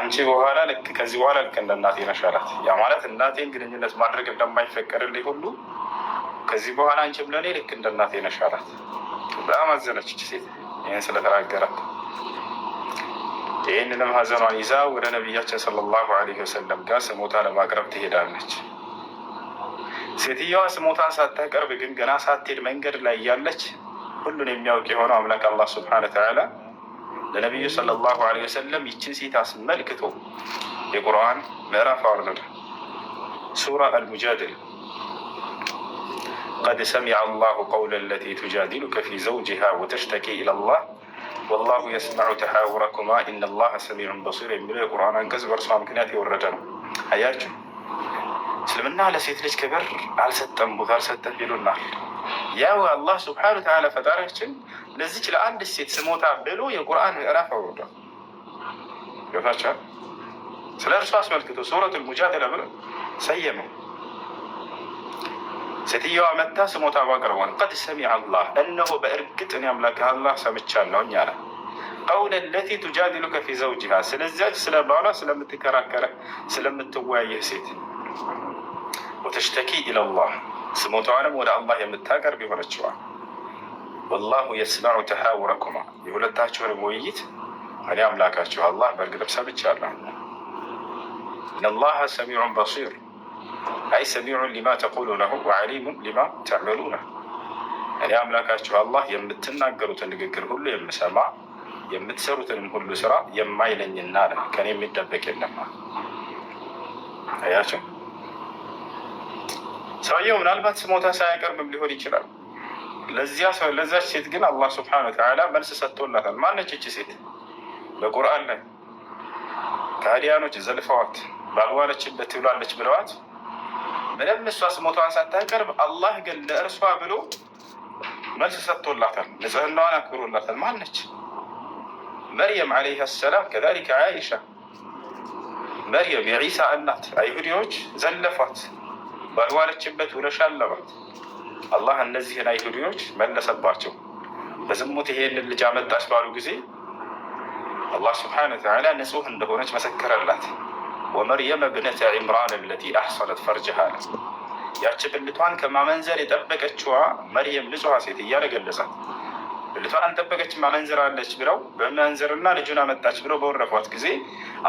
ከአንቺ በኋላ ልክ ከዚህ በኋላ ልክ እንደ እናቴ ነሽ አላት። ያ ማለት እናቴን ግንኙነት ማድረግ እንደማይፈቀድልኝ ሁሉ ከዚህ በኋላ አንቺም ለእኔ ልክ እንደ እናቴ ነሽ አላት። በጣም አዘነች ሴት ይህን ስለተናገራት። ይህንንም ሀዘኗን ይዛ ወደ ነቢያችን ሰለላሁ ዐለይሂ ወሰለም ጋር ስሞታ ለማቅረብ ትሄዳለች። ሴትየዋ ስሞታን ሳታቀርብ ግን ገና ሳትሄድ መንገድ ላይ እያለች ሁሉን የሚያውቅ የሆነው አምላክ አላህ ሱብሓነሁ ወተዓላ ለነቢዩ ሰለላሁ ዐለይሂ ወሰለም ይችን ሴት አስመልክቶ የቁርአን ምዕራፍ አወረደ። ሱራ አልሙጃዲላ ቀድ ሰሚዐ አላሁ ቀውለ ለቲ ቱጃዲሉከ ፊ ዘውጅሃ ወተሽተኪ ኢለላህ ወላሁ የስመዑ ተሓውረኩማ ኢነላሀ ሰሚዑን በሲር የሚለው የቁርአን አንቀጽ በእርሷ ምክንያት የወረደ ነው። አያችሁ፣ እስልምና ለሴት ልጅ ክብር አልሰጠም፣ ቦታ አልሰጠም ይሉናል። ያው አላህ ስብሓነሁ ወተዓላ ፈጣሪያችን ለዚች ለአንድ ሴት ስሞታ ብሎ የቁርአን ምዕራፍ አውርዷል። ገብታችኋል? ስለ እርሷ አስመልክቶ ሱረቱል ሙጃዲላ ብሎ ሰየመው። ሴትየዋ መታ ስሞታ ማቅረቧን ቀድ ሰሚዐ አላህ እነሆ በእርግጥ እኔ አምላክ አላህ ሰምቻለሁኝ አለ። ቀውለ ለቲ ቱጃዲሉከ ፊ ዘውጅሃ ስለዚያች ስለ ባሏ ስለምትከራከረ ስለምትወያየህ ሴት ወተሽተኪ ኢለላህ ስሞታዋንም ወደ አላህ የምታቀርብ የሆነችዋል። ወላሁ የስመዑ ተሓውረኩማ የሁለታችሁንም ውይይት እኔ አምላካችሁ አላህ በእርግጥም ሰምቻለሁ። ኢነላሀ ሰሚዑን በሲር አይ ሰሚዑን ሊማ ተቁሉነሁ ወዐሊሙን ሊማ ተዕመሉነሁ እኔ አምላካችሁ አላህ የምትናገሩትን ንግግር ሁሉ የምሰማ የምትሰሩትንም ሁሉ ስራ የማይለኝና አለ። ከኔ የሚደበቅ የለም። አያቸው ሰውየው ምናልባት ስሞታ ሳያቀርብም ሊሆን ይችላል። ለዛች ሴት ግን አላህ ስብሐነሁ ወተዓላ መልስ ሰጥቶላታል። ማነች እቺ ሴት? በቁርአን ላይ ከሃዲያኖች ዘልፈዋት ባልዋለችበት ትውላለች ብለዋት ምንም እሷ ስሞታዋን ሳታቀርብ አላህ ግን ለእርሷ ብሎ መልስ ሰጥቶላታል። ንጽህናዋን አክብሮላታል። ማነች? መርየም ዓለይሃ ሰላም። ከዛሊከ ዓኢሻ መርየም የዒሳ እናት አይሁዲዎች ዘለፏት፣ ባልዋለችበት ውለሻል አሏት። አላህ እነዚህን አይሁዲዎች መለሰባቸው። በዝሙት ይሄንን ልጅ አመጣች ባሉ ጊዜ አላህ ስብሓነሁ ወተዓላ ንጹህ እንደሆነች መሰከረላት። ወመርየም ብነተ ዒምራን አለቲ አሕሰነት ፈርጅሃ ያቺ ብልቷን ከማመንዘር የጠበቀችዋ መርየም ንጹሐ ሴት እያለ ገለጻት። ብልቷን አንጠበቀች ማመንዝራለች ብለው በመንዘርና ልጁን አመጣች ብለው በወረፏት ጊዜ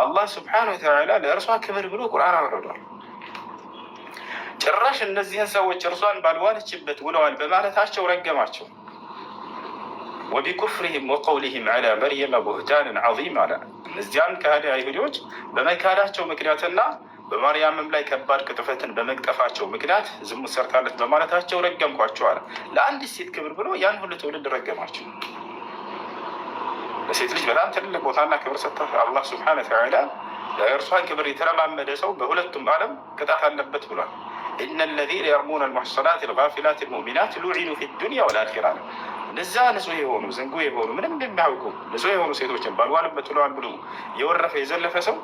አላህ ስብሓነሁ ወተዓላ ለእርሷ ክብር ብሎ ቁርአን አወረዷል። ጭራሽ እነዚህን ሰዎች እርሷን ባልዋለችበት ውለዋል በማለታቸው ረገማቸው። ወቢኩፍሪሂም ወቀውሊሂም ዐላ መርየመ ቡህታንን ዐዚም አለ። እነዚያን ከሃዲ አይሁዲዎች በመካዳቸው ምክንያትና በማርያምም ላይ ከባድ ቅጥፈትን በመቅጠፋቸው ምክንያት ዝሙት ሰርታለች በማለታቸው ረገምኳቸው አለ። ለአንዲት ሴት ክብር ብሎ ያን ሁሉ ትውልድ ረገማቸው። ለሴት ልጅ በጣም ትልቅ ቦታና ክብር ሰጥታ አላህ ሱብሓነሁ ወተዓላ የእርሷን ክብር የተለማመደ ሰው በሁለቱም ዓለም ቅጣት አለበት ብሏል። ኢነ ለዚነ የርሙነ ልሙሕሰናት ልጋፊላት ልሙእሚናት ሉዒኑ ፊ ዱንያ ወልአኺራ። እነዛ ንጹህ የሆኑ ዝንጉ የሆኑ ምንም እንደሚያውቁ ንጹህ የሆኑ ሴቶችን ባልዋልበት ብለዋል ብሎ የወረፈ የዘለፈ ሰው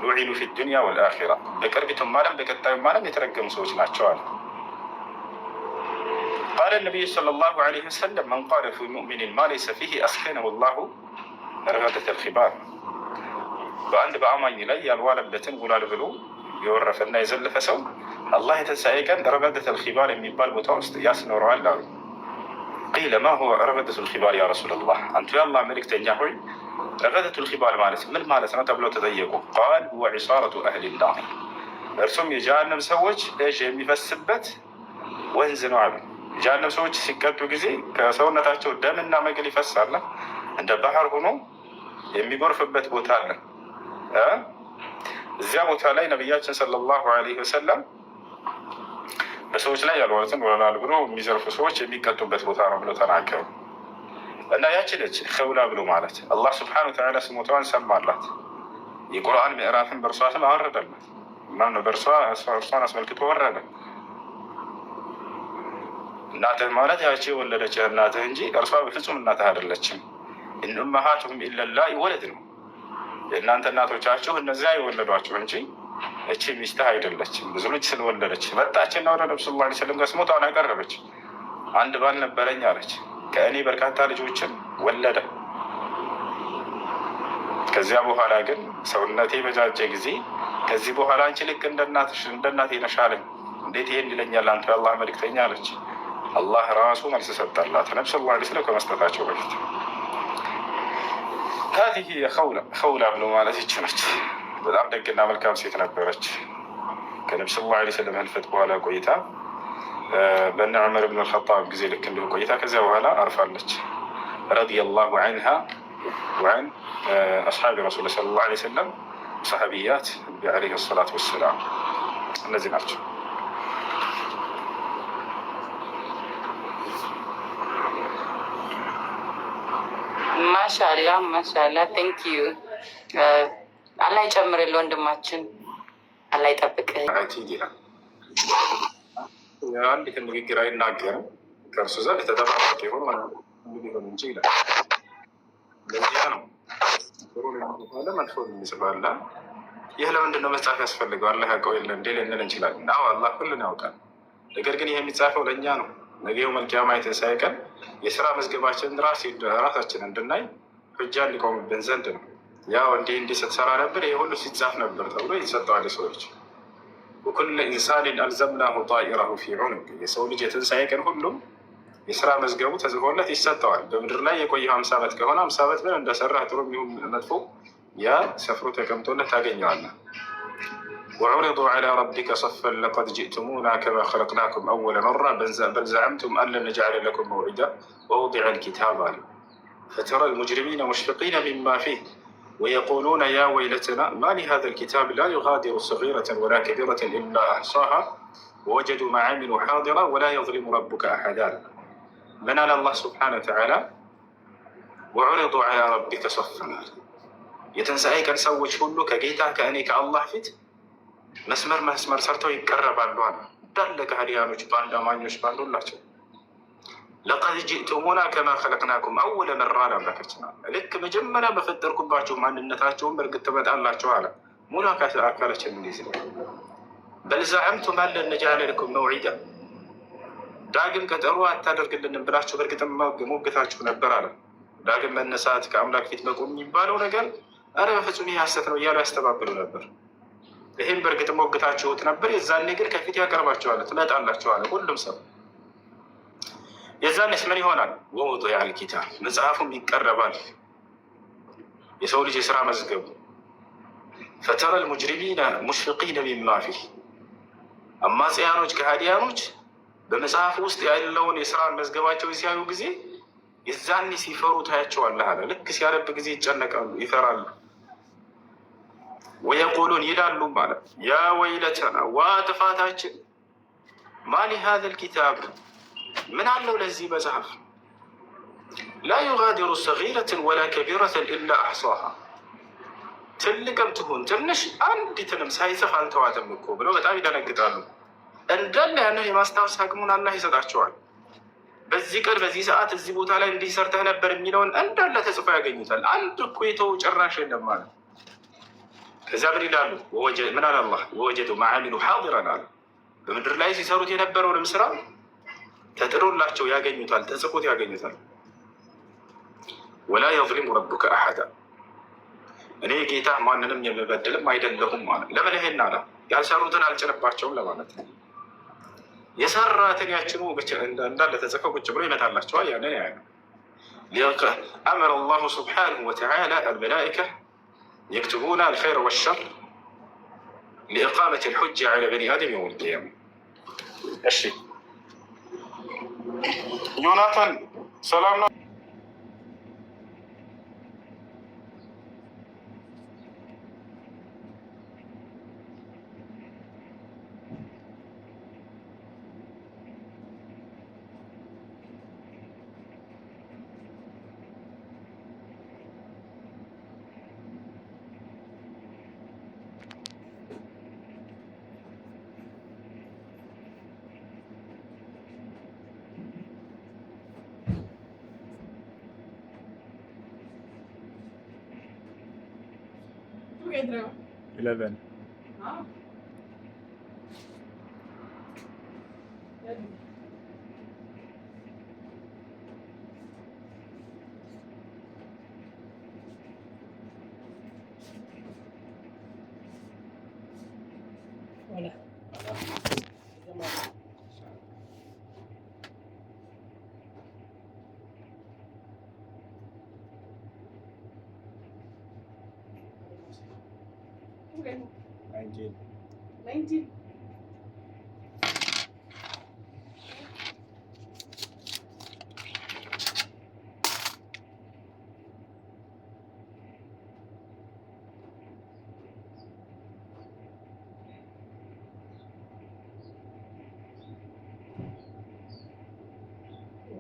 ሉዒኑ ፊ ዱንያ ወልአኺራ በቅርቢቱም ዓለም በቀጣዩም ዓለም የተረገሙ ሰዎች ናቸዋል። ቃለ ነቢዩ ሰለላሁ ዐለይሂ ወሰለም መን ቃለ ፊ ሙእሚኒን ማ ለይሰ ፊህ አስከነሁ ላሁ ረገደተ ልኺባር። በአንድ በአማኝ ላይ ያልዋለበትን ውላል ብሎ የወረፈና የዘለፈ ሰው አላህ የትንሣኤ ቀን ረገደተ ልኺባር የሚባል ቦታ ውስጥ ያስኖረዋል አሉ። ቂለ ማ ሁወ ረገደቱ ልኺባር ያ ረሱለላህ፣ አንቱ የአላህ መልእክተኛ ሆይ ረገደቱ ልኺባር ማለት ምን ማለት ነው ተብለው ተጠየቁ። ቃል ሁወ ዒሳረቱ አህሊ ናር፣ እርሱም የጀሃነም ሰዎች እዥ የሚፈስበት ወንዝ ነው አሉ። የጀሃነም ሰዎች ሲቀጡ ጊዜ ከሰውነታቸው ደምና መግል ይፈሳል። እንደ ባህር ሆኖ የሚጎርፍበት ቦታ አለ። እዚያ ቦታ ላይ ነቢያችን ሰለላሁ ዐለይሂ ወሰለም በሰዎች ላይ ያልዋሉትን ወላል ብሎ የሚዘርፉ ሰዎች የሚቀጡበት ቦታ ነው ብሎ ተናገሩ። እና ያችለች ኸውላ ብሎ ማለት አላህ ስብሓነሁ ወተዓላ ስሞታዋን ሰማላት። የቁርአን ምዕራፍን በእርሷ ስም አወረደላት። ማነው እርሷን አስመልክቶ ወረደ። እናትህ ማለት ያቺ የወለደች እናትህ እንጂ እርሷ በፍጹም እናትህ አይደለችም። ኢን ኡመሃቱሁም ኢለላሂ ወለድ ነው። የእናንተ እናቶቻችሁ እነዚያ የወለዷችሁ እንጂ እቺ ሚስትህ አይደለችም። ብዙ ልጅ ስለወለደች መጣችና ወደ ነብዩ ሰለላሁ ዐለይሂ ወሰለም ጋር ስሞታዋን አቀረበች። አንድ ባል ነበረኝ አለች፣ ከእኔ በርካታ ልጆችን ወለደ። ከዚያ በኋላ ግን ሰውነቴ በጃጀ ጊዜ ከዚህ በኋላ አንቺ ልክ እንደ እናቴ ነሽ አለኝ። እንዴት ይሄን ይለኛል አንተ የአላህ መልእክተኛ አለች። አላህ ራሱ መልስ ሰጠላት ነቢ ስ ላ ስለም ከመስጠታቸው በፊት። ሀዚህ ኸውላ ብሎ ማለት ይች ነች። በጣም ደግና መልካም ሴት ነበረች። ከነቢ ስ ላ ስለም ህልፈት በኋላ ቆይታ በእነ ዑመር ብን አልኸጣብ ጊዜ ልክ እንዲሁ ቆይታ ከዚያ በኋላ አርፋለች። ረዲየላሁ ዐንሃ ወዐን አስሓቢ ረሱል ሰለላሁ ዐለይሂ ወሰለም ሰሐቢያት ዐለይሂ ሰላቱ ወሰላም እነዚህ ናቸው። ማሻላ ማሻላ ቴንክ ዩ። አላህ ይጨምርልህ ወንድማችን፣ አላህ ይጠብቅህ። አንዲት ንግግር አይናገርም ከእርሱ ዘንድ ተጠባባቂ ሆኖ ሊሆን እንጂ ይላል። ለዚያ ነው መጥፎ የሚጽፋለ። ይህ ለምንድን ነው መጽሐፍ ያስፈልገው? አላህ ያውቀው የለ እንዴ ልንል እንችላለን። አዎ አላህ ሁሉን ያውቃል። ነገር ግን ይህ የሚጻፈው ለእኛ ነው። ነገ የውመል ቂያማ የትንሣኤ ቀን የስራ መዝገባችንን ራሳችን እንድናይ ሁጃ እንዲቆምብን ዘንድ ነው። ያው እንዲህ ስትሰራ ነበር ይህ ሁሉ ሲጻፍ ነበር ተብሎ የተሰጠዋል ሰዎች። ወኩለ ኢንሳንን አልዘምናሁ ጣኢረሁ ፊ ዑኑቅ። የሰው ልጅ የትንሣኤ ቀን ሁሉም የስራ መዝገቡ ተጽፎለት ይሰጠዋል። በምድር ላይ የቆየው 50 ዓመት ከሆነ 50 ዓመት ምን እንደሰራ ጥሩ የሚሆን መጥፎ ያ ሰፍሮ ተቀምጦለት ታገኘዋለህ። ወዑሪዱ ዐላ ረቢከ ሰፈን ለቀድ ጅእቱሙና ከማ ኸለቅናኩም አወለ መራ በል ዘዐምቱም አን ለን ነጅዐለ ለኩም መውዒዳ ወውዲዐ ልኪታብ አለ ፈተረ ልሙጅሪሚነ ሙሽፊቂነ ሚማ ፊህ ወየቁሉነ ያ ወይለተና ማ ሊሃዛ ልኪታብ ላ ዩጋዲሩ ሰጊረተን ወላ ከቢረተን ኢላ አሕሳሃ ወወጀዱ ማ ዐሚሉ ሓዲራ ወላ የዝሊሙ ረቡከ አሐዳ። ምን አለ አላህ ስብሓነሁ ወተዓላ? ወዑሪዱ ዐላ ረቢከ ሰፈን አለ። የትንሣኤ ቀን ሰዎች ሁሉ ከጌታ ከእኔ ከአላህ ፊት መስመር ሰርተው ይቀረባሉ አለ። እንዳለ ከሃዲያኖች ባንድ አማኞች ባንዱላቸው ለቀድ ጅእቱሙና ከማ ኸለቅናኩም አወለ መራ አምላካችን ልክ መጀመሪያ በፈጠርኩባቸው ማንነታቸውን በእርግጥ ትመጣላቸው አለ። ሙሉ አካላችን እንዲህ ነው። በል ዘዐምቱም አን ለን ነጅዐለ ለኩም መውዒዳ ዳግም ቀጠሮ አታደርግልንም ብላችሁ በእርግጥም ሞግታችሁ ነበር አለ። ዳግም መነሳት ከአምላክ ፊት መቆም የሚባለው ነገር አረ በፍጹም ይህ ሐሰት ነው እያሉ ያስተባብሉ ነበር። ይህም በእርግጥ ሞግታችሁት ነበር። የዛኔ ግን ከፊት ያቀርባችኋል፣ ትመጣላችኋል ሁሉም ሰው። የዛኔስ ምን ይሆናል? ወውዲዐ ልኪታብ መጽሐፉም ይቀረባል፣ የሰው ልጅ የስራ መዝገቡ። ፈተረ ልሙጅሪሚነ ሙሽፊቂነ ሚማ ፊህ አማጽያኖች ከሃዲያኖች በመጽሐፍ ውስጥ ያለውን የስራን መዝገባቸው ሲያዩ ጊዜ የዛኔ ሲፈሩ ታያቸዋለህ አለ። ልክ ሲያነብ ጊዜ ይጨነቃሉ፣ ይፈራሉ። ወየቁሉን ይላሉ ማለት ያ ወይለተና ዋ ጥፋታችን፣ ማ ሊሃዛ ልኪታብ ምን አለው ለዚህ መጽሐፍ፣ ላ ዩጋዲሩ ሰጊረትን ወላ ከቢረተን ኢላ አሕሳሃ ትልቅም ትሁን ትንሽ አንዲትንም ሳይጽፍ አልተዋትም እኮ ብለው በጣም ይደነግጣሉ። እንዳለ ያንን የማስታወስ አቅሙን አላህ ይሰጣቸዋል። በዚህ ቀን በዚህ ሰዓት እዚህ ቦታ ላይ እንዲህ ሰርተህ ነበር የሚለውን እንዳለ ተጽፎ ያገኙታል። አንድ እኮ የተው ጭራሽ የለም ማለት። ከዚያ ምን ይላሉ? ምን አለ አላህ? ወወጀዱ ማ ዐሚሉ ሓዲረን አለ። በምድር ላይ ሲሰሩት የነበረውንም ስራ ተጥሮላቸው ያገኙታል፣ ተጽፎት ያገኙታል። ወላ የዝሊሙ ረቡከ አሐዳ እኔ ጌታ ማንንም የምበድልም አይደለሁም ማለት። ለምን ይሄን አለ? ያልሰሩትን አልጭንባቸውም ለማለት ነው። የሰራትን ያችኑ እንዳለ ተጽፈው ቁጭ ብሎ ይመታላቸዋል። ያንን አመረ አላሁ ስብሓነሁ ወተዓላ አልመላኢካ የክትቡና አልኸይረ ወሸር ሊኢቃመት ልሑጃ ዐላ በኒ አደም የውም ልቅያማ። እሺ ዮናታን ሰላም ነው? Pedro. 11. Ah. 19.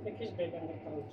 Sekiz beyefendi kalmış.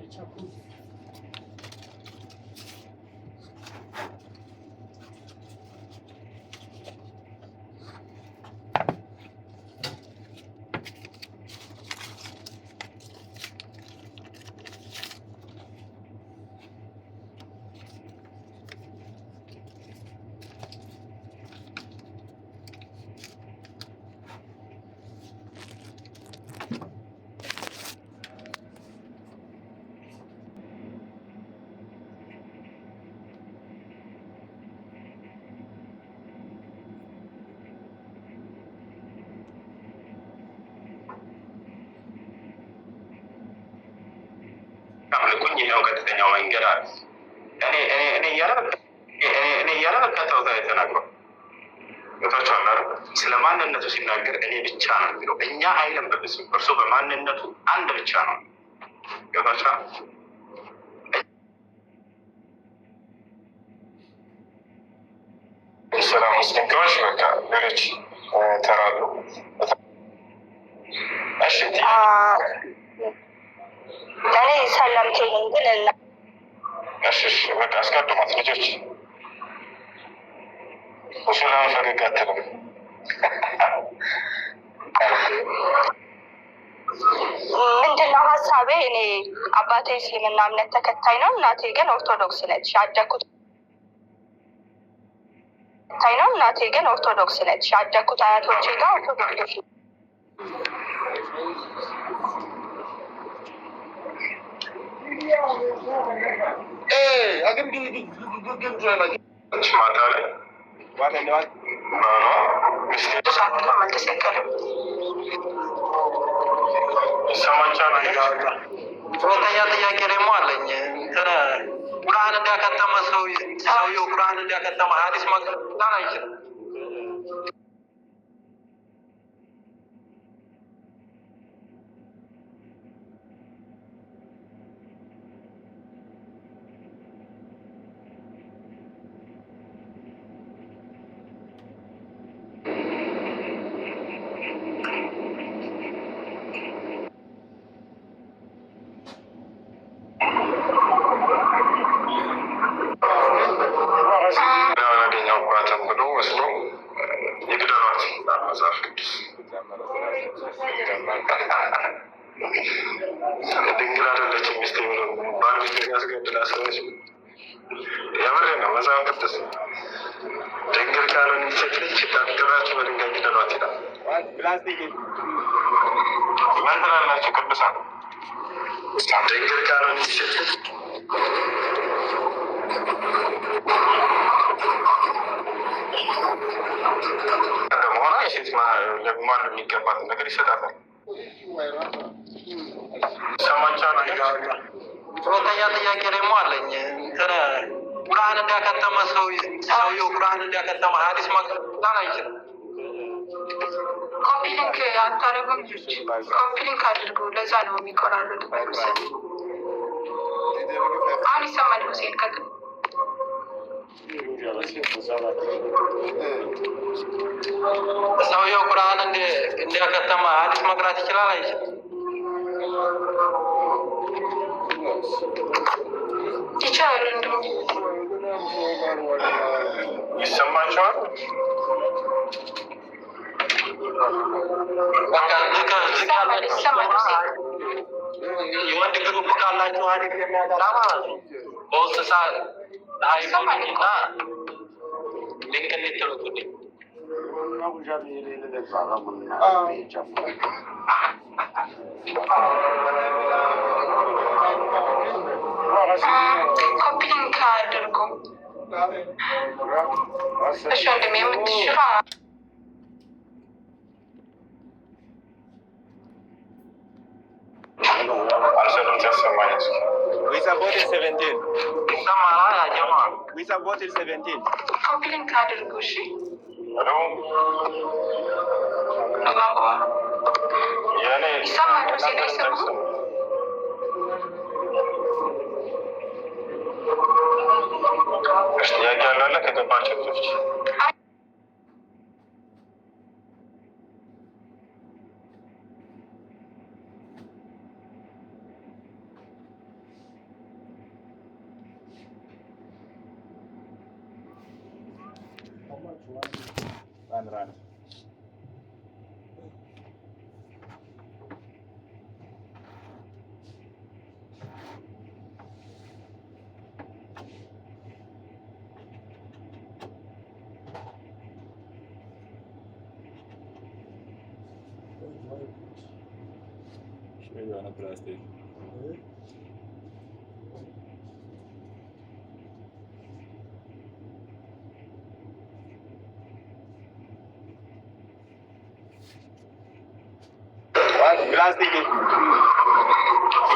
Çapul. አምልኩኝ ይኸው ቀጥተኛው መንገድ አለ። እኔ እያለ በቀጥታ ተናግሯል። ቦታቸዋል አለ ስለ ማንነቱ ሲናገር እኔ ብቻ ነው የሚለው እኛ አይልም። በብስም እርሱ በማንነቱ አንድ ብቻ ነው። ቦታቸዋል ሰላም ሙስሊምዎች በቃ ሌሎች ተራሉ። እሺ እኔ ሰላምቴን ግን እና እሺ በቃ አስቀድሟት ልጆች ሰላም ፈገግ አትልም። ምንድነው ሀሳቤ? እኔ አባቴ እስልምና እምነት ተከታይ ነው፣ እናቴ ግን ኦርቶዶክስ ነች። ያደግኩት አያቶቼ ጋር ኦርቶዶክሶች ነው። ሁለተኛ ጥያቄ ደግሞ አለኝ። ቁርአን እንዲያከተመ ሰውየው ቁርአን እንዲያከተመ ሀዲስ መቅረብ አይችልም። ድንግል አይደለችም ሚስቴ ብሎ ባል ሚስት ያስገድላ ሰዎች የምሬ ነው። መጽሐፍ ቅዱስ ድንግል ካልሆነ ሴት ልጅ ዳክተራችሁ በድንጋይ ግደሏት ይላል። ምን ትላላችሁ ቅዱሳን? ድንግል ካልሆነ ሴት ልጅ እንደመሆኗ የሴት ማን የሚገባትን ነገር ይሰጣታል። ሰማቻ ነው። ሁለተኛ ጥያቄ ደግሞ አለኝ። ቁርአን እንዲያከተመ ሰውየው ቁርአን እንዲያከተመ ሀዲስ መቅረብ አይችልም። ኮፒ ሊንክ አታደርጉም? ኮፒ ሊንክ አድርጉ። ለዛ ነው የሚቆራረጡ። አሁን ይሰማል። ሁሴን ቀጥል። ሰውየው ቁርአን እንዲያከተመ ሀዲስ መቅራት ይችላል አይችልም? ይቻላል። እንደውም ይሰማቸዋል። የወንድ ግሩፕ ካላችሁ ሀዲስ የሚያጠራ ማለት ነው። በውስጥ ሰዓት ሃይማኖትና ሊንክ እንድትልኩልኝ ኮፒ ሊንክ አድርጉ። እሺ ወንድሜ የምትችሉ አንሰሉት ያሰማኝ We supported 17. ይሰማላ ያጀማ We supported 17. ኮፒ ሊንክ አድርጉ። እሺ ሄሎ የኔ ይሰማሉ ሲል አይሰሙ ጥያቄ ያላለ ከገባቸው ልጆች run. Şöyle atrás dele. Plastic.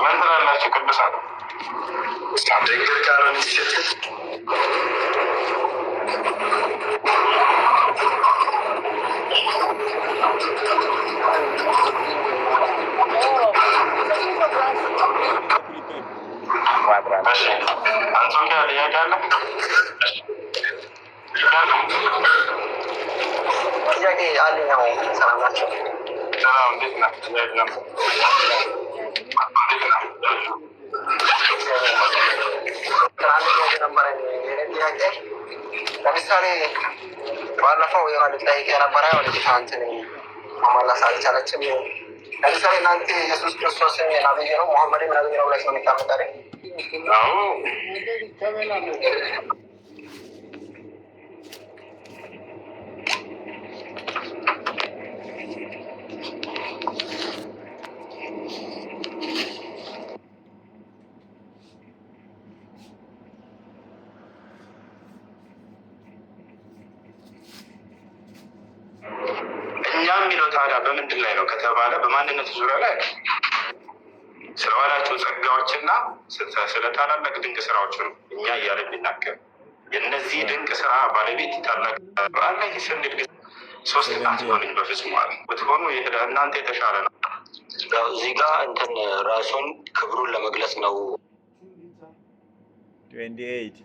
ምን ትላላችሁ ቅዱሳን? ድንግል ካልሆነ ሲሸት እሺ አንጾኪያ ጥያቄ አለ? ጥያቄ አለኝ። ሰላም ናቸው? ሰላም እንዴት ነህ? ለምሳሌ ባለፈው የሆነ ጠይቄ የነበረ የሆነ ዲፋንትን ማማላስ አልቻለችም። ለምሳሌ እናንተ ኢየሱስ ክርስቶስን ነብይ ነው ሙሐመድን ነብይ ነው ብላችሁ ነው የምታመጣሪ? አዎ የሚለው ታዲያ በምንድን ላይ ነው ከተባለ በማንነት ዙሪያ ላይ ስለዋላቸው ጸጋዎችና ስለ ታላላቅ ድንቅ ስራዎች ነው እኛ እያለ የሚናገር የእነዚህ ድንቅ ስራ ባለቤት ታላቅ አለ ስንል ሶስት አትሆኑኝ በፍጹም አለ ብትሆኑ እናንተ የተሻለ ነው። እዚህ ጋር እንትን ራሱን ክብሩን ለመግለጽ ነው። 28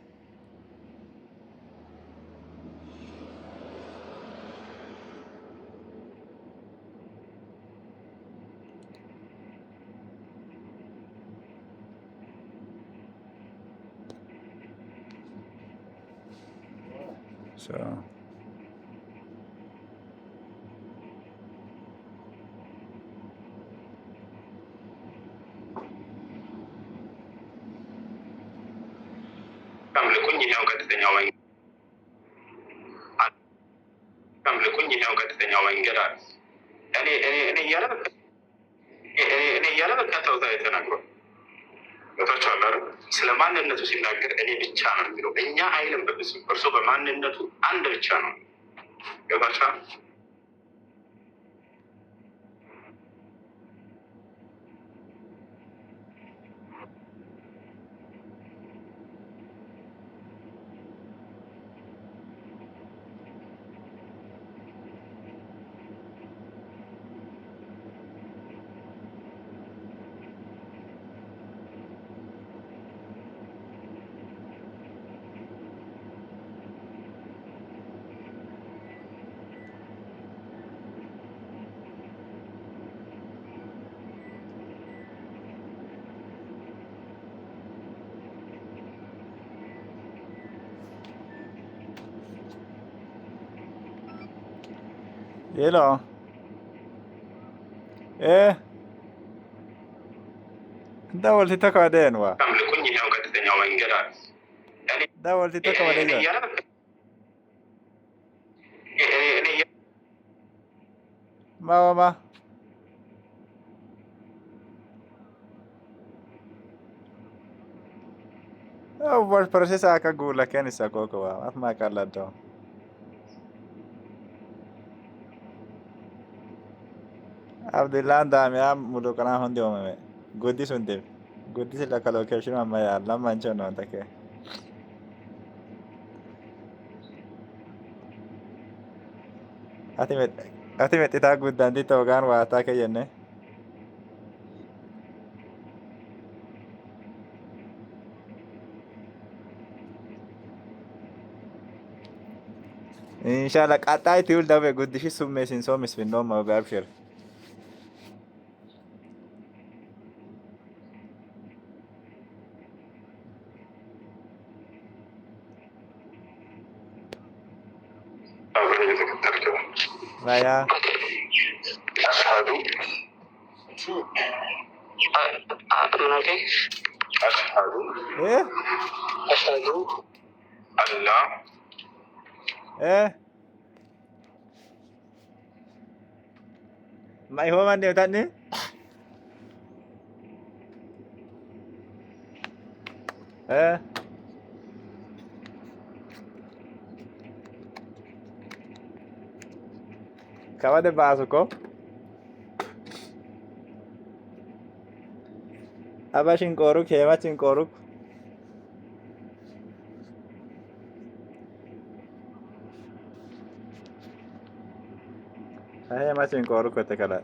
So አምልኩኝ ይሄው ቀጥተኛው መንገድ አምልኩኝ ይሄው ቀጥተኛው መንገድ አለ። እኔ እያለ በቀጥታ የተናገረው ወጣቻለ ስለ ማንነቱ ሲናገር እኔ ብቻ ነው የሚለው እኛ አይልም። በፍጹም እርሱ በማንነቱ አንድ ብቻ ነው። ገባቻ Hello. Eh. Dawalti tokko adeen waa. አምልኩኝ ይሄው ቀጥተኛው መንገድ አለ። Dawalti tokko adeen. Mama. Oh, buat proses akka gula kan isa koko wa. At makalado. Abdullah dami am mudo kana hondi o me. Godi sunde. Godi sila ka location amma ya Allah mancho no take. Ati met ita guddan di togan wa ta ke yenne. Inshallah qaxay tiul dabe guddishi summeesin soomis finno ma babshir. Naya. أشهد Eh? أشهد أن لا Eh? Mai ho man điều tận đi. Eh? Acaba de básico. Aba chinkoruk, hema chinkoruk. Hema chinkoruk kote kala.